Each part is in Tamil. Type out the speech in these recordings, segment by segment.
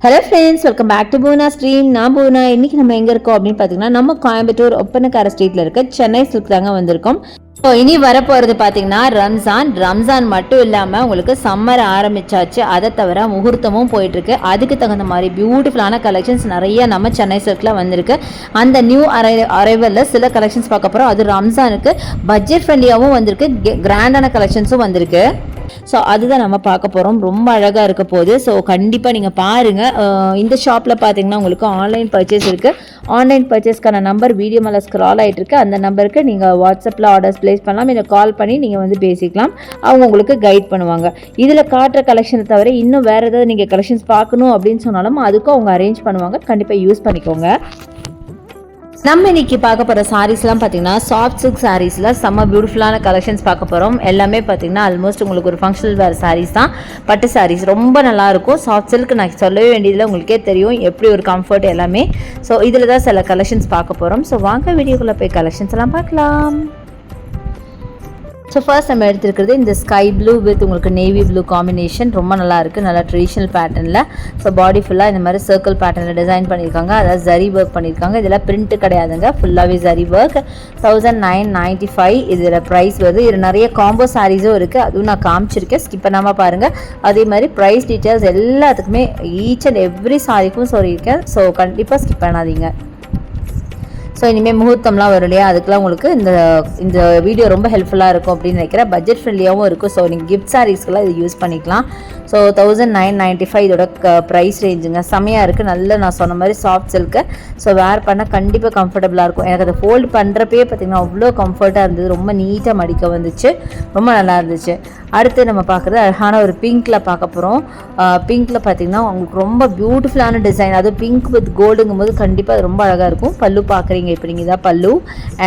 Hello friends, welcome back to Poona stream. நான் பூனா. இன்றைக்கி நம்ம எங்கே இருக்கோம் அப்படின்னு பார்த்தீங்கன்னா, நம்ம கோயம்புத்தூர் ஒப்பனக்கார ஸ்ட்ரீட்டில் இருக்க சென்னை சில்க் தாங்க வந்திருக்கோம். ஸோ இனி வரப்போகிறது பார்த்தீங்கன்னா ரம்ஜான் மட்டும் இல்லாமல் உங்களுக்கு சம்மர் ஆரம்பிச்சாச்சு. அதை தவிர முகூர்த்தமும் போயிட்டுருக்கு. அதுக்கு தகுந்த மாதிரி பியூட்டிஃபுல்லான கலெக்ஷன்ஸ் நிறைய நம்ம சென்னை சில்கில் வந்திருக்கு. அந்த நியூ அரைவலில் சில கலெக்ஷன்ஸ் பார்க்க போகிறோம். அது ரம்ஜானுக்கு பட்ஜெட் ஃப்ரெண்ட்லியாகவும் வந்திருக்கு, கிராண்டான கலெக்ஷன்ஸும் வந்திருக்கு. ஸோ அதுதான் நம்ம பார்க்க போகிறோம். ரொம்ப அழகாக இருக்க போகுது. ஸோ கண்டிப்பாக நீங்கள் பாருங்கள். இந்த ஷாப்பில் பார்த்தீங்கன்னா உங்களுக்கு ஆன்லைன் பர்ச்சேஸ் இருக்குது. ஆன்லைன் பர்ச்சேஸ்க்கான நம்பர் வீடியோ மேலே ஸ்க்ரால் ஆகிட்டு இருக்கு. அந்த நம்பருக்கு நீங்கள் வாட்ஸ்அப்பில் ஆர்டர்ஸ் ப்ளேஸ் பண்ணலாம், இல்லை கால் பண்ணி நீங்கள் வந்து பேசிக்கலாம். அவங்க உங்களுக்கு கைட் பண்ணுவாங்க. இதில் காட்டுற கலெக்ஷனை தவிர இன்னும் வேறு ஏதாவது நீங்கள் கலெக்ஷன்ஸ் பார்க்கணும் அப்படின்னு சொன்னாலும் அதுக்கும் அவங்க அரேஞ்ச் பண்ணுவாங்க. கண்டிப்பாக யூஸ் பண்ணிக்கோங்க. நம்ம இன்னைக்கு பார்க்க போகிற சாரீஸ்லாம் பார்த்தீங்கன்னா சாஃப்ட் சில்க் சாரீஸில் செம்ம பியூட்டிஃபுல்லான கலெக்ஷன்ஸ் பார்க்க போகிறோம். எல்லாமே பார்த்தீங்கன்னா ஆல்மோஸ்ட் உங்களுக்கு ஒரு ஃபங்க்ஷனல் வேர் சாரீஸ் தான். பட்டு சாரீஸ் ரொம்ப நல்லாயிருக்கும். சாஃப்ட் சில்க் நான் சொல்லவே வேண்டியதில் உங்களுக்கே தெரியும் எப்படி ஒரு கம்ஃபர்ட் எல்லாமே. ஸோ இதில் தான் சில கலெக்ஷன்ஸ் பார்க்க போகிறோம். ஸோ வாங்க வீடியோக்குள்ளே போய் கலெக்ஷன்ஸ் எல்லாம் பார்க்கலாம். ஸோ ஃபர்ஸ்ட் நம்ம எடுத்துருக்கிறது இந்த ஸ்கை ப்ளூ வித் உங்களுக்கு நேவி ப்ளூ காம்பினேஷன். ரொம்ப நல்லாயிருக்கு, நல்லா ட்ரெடிஷ்னல் பேட்டர்னில். ஸோ பாடி ஃபுல்லாக இந்த மாதிரி சர்க்கிள் பேட்டர்னில் டிசைன் பண்ணியிருக்காங்க. அதாவது ஜரி ஒர்க் பண்ணியிருக்காங்க. இதில் பிரிண்ட்டு கிடையாதுங்க, ஃபுல்லாகவே ஜரி ஒர்க். 1995 இதில் ப்ரைஸ் வருது. இதில் நிறைய காம்போ சாரீஸும் இருக்குது, அதுவும் நான் காமிச்சிருக்கேன், ஸ்கிப் பண்ணாமல் பாருங்கள். அதே மாதிரி ப்ரைஸ் டீட்டெயில்ஸ் எல்லாத்துக்குமே ஈச் அண்ட் எவ்ரி சாரிக்கும் சொல்லியிருக்கேன். ஸோ கண்டிப்பாக ஸ்கிப் பண்ணாதீங்க. ஸோ இனிமேல் முகூர்த்தம்லாம் வரும் இல்லையா, அதுக்கெலாம் உங்களுக்கு இந்த வீடியோ ரொம்ப ஹெல்ப்ஃபுல்லாக இருக்கும் அப்படின்னு நினைக்கிறேன். பட்ஜெட் ஃப்ரெண்ட்லியாகவும் இருக்கும். ஸோ நீங்கள் கிஃப்ட் சாரீஸ்க்கெலாம் இது யூஸ் பண்ணிக்கலாம். ஸோ 1995 இதோட ப்ரைஸ் ரேஞ்சுங்க. செம்மையாக இருக்குது. நல்ல நான் சொன்ன மாதிரி சாஃப்ட் சில்க்கு. ஸோ வேர் பண்ணால் கண்டிப்பாக கம்ஃபர்டபுளாக இருக்கும். எனக்கு அதை ஃபோல்டு பண்ணுறப்பே பார்த்திங்கன்னா அவ்வளோ கம்ஃபர்ட்டாக இருந்தது. ரொம்ப நீட்டாக மடிக்க வந்துச்சு, ரொம்ப நல்லா இருந்துச்சு. அடுத்து நம்ம பார்க்குறது அழகான ஒரு பிங்க்கில் பார்க்க போகிறோம். பிங்க்கில் பார்த்திங்கன்னா உங்களுக்கு ரொம்ப பியூட்டிஃபுல்லான டிசைன். அதுவும் பிங்க் வித் கோல்டுங்கும் போது கண்டிப்பாக அது ரொம்ப அழகாக இருக்கும். பல்லு பார்க்குறீங்க, இப்போ நீங்கள் இதான் பல்லு.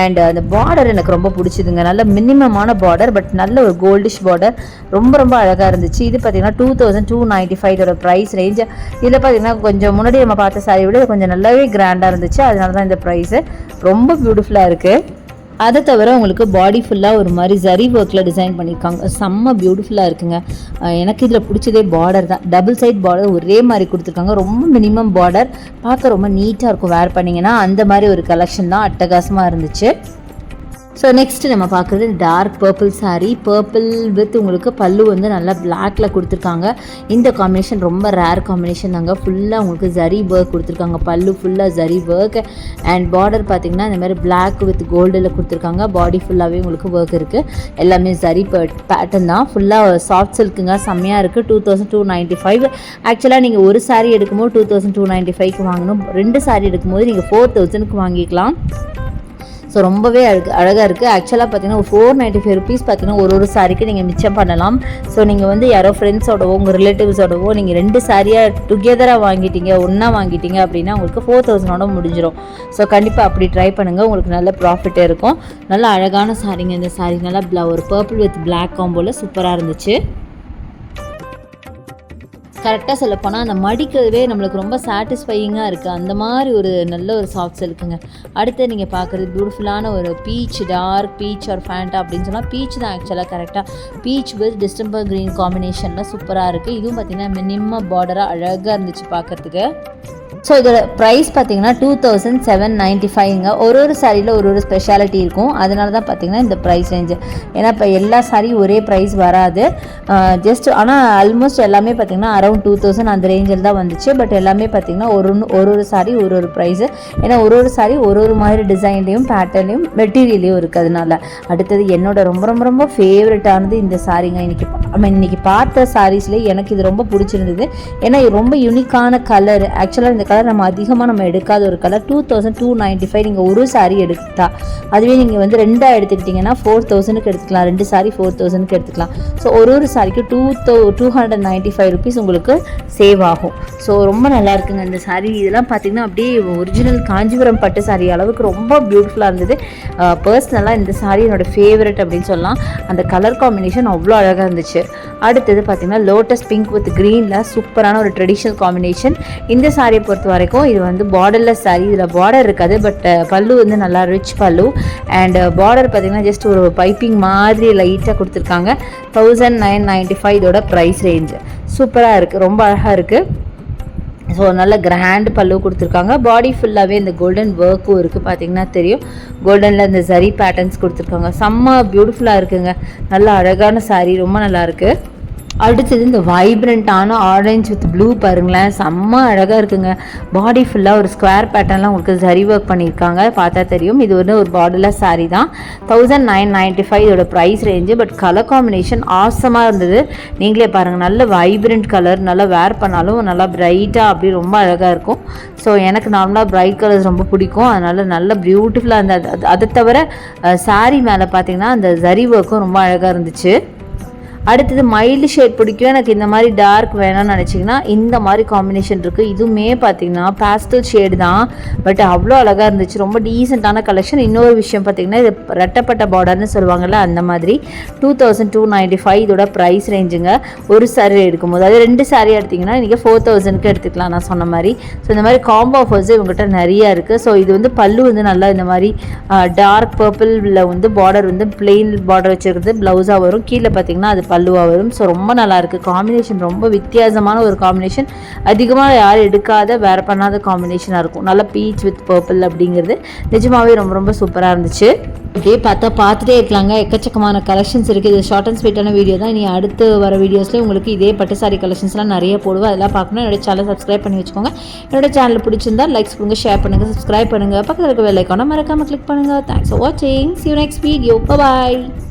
அண்ட் அந்த பார்டர் எனக்கு ரொம்ப பிடிச்சிதுங்க. நல்ல மினிமமான பார்டர், பட் நல்ல ஒரு கோல்டிஷ் பார்டர். ரொம்ப ரொம்ப அழகாக இருந்துச்சு. இது பார்த்திங்கன்னா 2295 இதோட ப்ரைஸ் ரேஞ்ச். இதில் பார்த்திங்கன்னா கொஞ்சம் முன்னாடி நம்ம பார்த்த சாரி விட கொஞ்சம் நல்லாவே கிராண்டாக இருந்துச்சு. அதனால தான் இந்த ப்ரைஸு. ரொம்ப பியூட்டிஃபுல்லாக இருக்குது. அதை தவிர உங்களுக்கு பாடி ஃபுல்லாக ஒரு மாதிரி ஜரி ஒர்க்கில் டிசைன் பண்ணியிருக்காங்க. செம்ம பியூட்டிஃபுல்லாக இருக்குங்க. எனக்கு இதில் பிடிச்சதே பார்டர் தான். டபுள் சைட் பார்டர் ஒரே மாதிரி கொடுத்துருக்காங்க. ரொம்ப மினிமம் பார்டர், பார்க்க ரொம்ப நீட்டாக இருக்கும் வேர் பண்ணிங்கன்னா. அந்த மாதிரி ஒரு கலெக்ஷன் தான், அட்டகாசமாக இருந்துச்சு. ஸோ நெக்ஸ்ட் நம்ம பார்க்குறது dark purple saree. Purple with உங்களுக்கு பல்லு வந்து நல்லா பிளாக்ல கொடுத்துருக்காங்க. இந்த காம்பினேஷன் ரொம்ப ரேர் காம்பினேஷன் தாங்க. ஃபுல்லாக உங்களுக்கு ஜரி ஒர்க் கொடுத்துருக்காங்க. பல்லு ஃபுல்லாக ஜரி ஒர்க். அண்ட் பார்டர் பார்த்திங்கன்னா இந்த மாதிரி பிளாக் வித் கோல்டில் கொடுத்துருக்காங்க. பாடி ஃபுல்லாகவே உங்களுக்கு ஒர்க் இருக்குது. எல்லாமே ஜரி பேட்டர்ன் தான். ஃபுல்லாக சாஃப்ட் சில்க்குங்க. செம்மையாக இருக்குது. 2295. ஆக்சுவலாக நீங்கள் ஒரு சாரீ எடுக்கும்போது 2295க்கு வாங்கணும். 2 சாரீ எடுக்கும்போது நீங்கள் 4000க்கு வாங்கிக்கலாம். ஸோ ரொம்பவே அழகாக இருக்குது. ஆக்சுவலாக பார்த்தீங்கன்னா 495 ருபீஸ் பார்த்தீங்கன்னா ஒரு சாரிக்கு நீங்கள் மிச்சம் பண்ணலாம். ஸோ நீங்கள் வந்து யாரோ ஃப்ரெண்ட்ஸோடவோ உங்கள் ரிலேட்டிவ்ஸோடவோ நீங்கள் 2 சாரியாக டுகெதராக வாங்கிட்டீங்க, ஒன்றா வாங்கிட்டீங்க அப்படின்னா உங்களுக்கு 4000 முடிஞ்சிடும். ஸோ கண்டிப்பாக அப்படி ட்ரை பண்ணுங்கள், உங்களுக்கு நல்ல ப்ராஃபிட்டே இருக்கும். நல்ல அழகான சாரிங்க. இந்த சாரி நல்லா ஒரு பர்பிள் வித் பிளாக் காம்போவில் சூப்பராக இருந்துச்சு. கரெக்டாக சொல்லப்போனால் அந்த மடிக்கிறதே நம்மளுக்கு ரொம்ப சாட்டிஸ்ஃபையிங்காக இருக்குது. அந்த மாதிரி ஒரு நல்ல ஒரு சாஃப்ட் சில்க்குங்க. அடுத்து நீங்கள் பார்க்குறது பியூட்டிஃபுல்லான ஒரு பீச், டார்க் பீச் ஒரு ஃபேண்டா அப்படின்னு சொன்னால் பீச் தான் ஆக்சுவலாக கரெக்டாக. பீச் வித் டிஸ்டம்பர் க்ரீன் காம்பினேஷனில் சூப்பராக இருக்குது. இதுவும் பார்த்திங்கன்னா மினிமம் பார்டராக அழகாக இருந்துச்சு பார்க்குறதுக்கு. ஸோ இதோட ப்ரைஸ் பார்த்தீங்கன்னா 2795ங்க. ஒரு சாரியில் ஒரு ஸ்பெஷாலிட்டி இருக்கும். அதனால தான் பார்த்தீங்கன்னா இந்த ப்ரைஸ் ரேஞ்சு. ஏன்னா இப்போ எல்லா சாரியும் ஒரே ப்ரைஸ் வராது. ஜஸ்ட் ஆனால் ஆல்மோஸ்ட் எல்லாமே பார்த்தீங்கன்னா அரௌண்ட் 2000 அந்த ரேஞ்சில் தான் வந்துச்சு. பட் எல்லாமே பார்த்தீங்கன்னா ஒரு சாரி ஒரு ப்ரைஸு. ஏன்னா ஒரு சாரி ஒரு மாதிரி டிசைன்லேயும் பேட்டர்ன்லேயும் மெட்டீரியல்லையும் இருக்குது. அதனால அடுத்தது என்னோட ரொம்ப ரொம்ப ரொம்ப ஃபேவரட்டானது இந்த சாரிங்க. இன்றைக்கி பார்த்த சாரீஸ்லேயே எனக்கு இது ரொம்ப பிடிச்சிருந்தது. ஏன்னா இது ரொம்ப யூனிக்கான கலர். ஆக்சுவலாக இந்த கலர் நம்ம எடுக்காத ஒரு கலர். 2295 நீங்கள் ஒரு சாரீ எடுத்தா, அதுவே நீங்கள் வந்து 2 எடுத்துக்கிட்டிங்கன்னா 4000க்கு எடுத்துக்கலாம். 2 சாரீ 4000க்கு எடுத்துக்கலாம். ஸோ ஒரு சாரிக்கு 295 ருபீஸ் உங்களுக்கு சேவ் ஆகும். ஸோ ரொம்ப நல்லா இருக்குங்க இந்த சாரீ. இதெல்லாம் பார்த்தீங்கன்னா அப்படியே ஒரிஜினல் காஞ்சிபுரம் பட்டு சாரீ அளவுக்கு ரொம்ப பியூட்டிஃபுல்லாக இருந்தது. பர்சனலாக இந்த சாரீ என்னோட ஃபேவரட் அப்படின்னு சொல்லலாம். அந்த கலர் காம்பினேஷன் அவ்வளோ அழகாக இருந்துச்சு. அடுத்தது பார்த்தீங்கன்னா லோட்டஸ் பிங்க் வித் க்ரீனில் சூப்பரான ஒரு ட்ரெடிஷ்னல் காம்பினேஷன். இந்த சாரியை பொறுத்த வரைக்கும் இது வந்து பார்டர்லெஸ் சாரீ. இதில் பார்டர் இருக்காது, பட் பல்லு வந்து நல்லா ரிச் பல்லு. அண்ட் பார்டர் பார்த்திங்கன்னா ஜஸ்ட் ஒரு பைப்பிங் மாதிரி லைட்டாக கொடுத்துருக்காங்க. 1995 இதோட ப்ரைஸ் ரேஞ்சு. சூப்பராக இருக்குது, ரொம்ப அழகாக இருக்குது. ஸோ நல்ல கிராண்ட் பல்லு கொடுத்துருக்காங்க. பாடி ஃபுல்லாகவே இந்த கோல்டன் ஒர்க்கும் இருக்குது, பார்த்தீங்கன்னா தெரியும். கோல்டனில் இந்த சரி பேட்டர்ன்ஸ் கொடுத்துருக்காங்க. செம்ம பியூட்டிஃபுல்லாக இருக்குங்க. நல்ல அழகான சாரீ, ரொம்ப நல்லாயிருக்கு. அடுத்தது இந்த வைப்ரண்ட்டான ஆரஞ்ச் வித் ப்ளூ பாருங்களேன், செம்ம அழகாக இருக்குங்க. பாடி ஃபுல்லாக ஒரு ஸ்கொயர் பேட்டர்ன்லாம் உங்களுக்கு சரி ஒர்க் பண்ணியிருக்காங்க, பார்த்தா தெரியும். இது வந்து ஒரு பார்டர்லெஸ் சாரீ தான். 1995 இதோட price range. But colour combination ஆசமாக இருந்தது. நீங்களே பாருங்கள், நல்ல வைப்ரண்ட் கலர், நல்லா வேர் பண்ணாலும் நல்லா பிரைட்டாக அப்படி ரொம்ப அழகாக இருக்கும். ஸோ எனக்கு நார்மலாக பிரைட் கலர்ஸ் ரொம்ப பிடிக்கும், அதனால் நல்ல பியூட்டிஃபுல்லாக இருந்தது. அதை தவிர சாரீ மேலே பார்த்தீங்கன்னா அந்த சரி ஒர்க்கும் ரொம்ப அழகாக இருந்துச்சு. அடுத்தது மைல்டு ஷேட் பிடிக்கும், எனக்கு இந்த மாதிரி டார்க் வேணும்னு நினச்சிங்கன்னா இந்த மாதிரி காம்பினேஷன் இருக்குது. இதுவுமே பார்த்திங்கன்னா பேஸ்டல் ஷேடு தான், பட் அவ்வளோ அழகாக இருந்துச்சு. ரொம்ப டீசெண்டான கலெக்ஷன். இன்னொரு விஷயம் பார்த்திங்கன்னா, இது ரெட்டப்பட்ட பார்டர்னு சொல்லுவாங்கள்ல, அந்த மாதிரி 2295 இதோட ப்ரைஸ் ரேஞ்சுங்க. ஒரு சாரீ எடுக்கும்போது, அது 2 சாரீ எடுத்திங்கன்னா நீங்கள் 4000க்கு எடுத்துக்கலாம் நான் சொன்ன மாதிரி. ஸோ இந்த மாதிரி காம்போ ஆஃபர்ஸ் இவங்ககிட்ட நிறையா இருக்குது. ஸோ இது வந்து பல்லு வந்து நல்லா இந்த மாதிரி டார்க் பர்பிளில் வந்து பார்டர் வந்து பிளெயின் பார்டர் வச்சுருக்கிறது ப்ளவுஸாக வரும். கீழே பார்த்திங்கன்னா அது பல்லுவாக வரும். ஸோ ரொம்ப நல்லாயிருக்கு. காம்பினேஷன் ரொம்ப வித்தியாசமான ஒரு காம்பினேஷன். அதிகமாக யாரும் எடுக்காத வேறு பண்ணாத காம்பினேஷனாக இருக்கும். நல்லா பீச் வித் பர்பிள் அப்படிங்கிறது நிஜமாகவே ரொம்ப ரொம்ப சூப்பராக இருந்துச்சு. இப்படியே பார்த்துட்டே இருக்கலாங்க. எக்கச்சக்கமான கலெக்ஷன்ஸ் இருக்குது. இது ஷார்ட் அண்ட் ஸ்வீட்டான வீடியோ தான். இனி அடுத்து வர வீடியோஸ்லேயே உங்களுக்கு இதே பட்டு சாரி கலெக்ஷன்ஸ்லாம் நிறைய போடுவேன். அதெல்லாம் பார்க்கணும். என்னோட சேனல் சப்ஸ்கிரைப் பண்ணி வச்சுக்கோங்க. என்னோட சேனல் பிடிச்சிருந்தா லைக்ஸ் பண்ணுங்க, ஷேர் பண்ணுங்கள், சப்ஸ்கிரைப் பண்ணுங்கள். பக்கத்தில் இருக்க பெல் ஐகானை மறக்காமல் கிளிக் பண்ணுங்கள். தேங்க்ஸ் ஃபார் வாட்சிங். See you next video. Bye bye.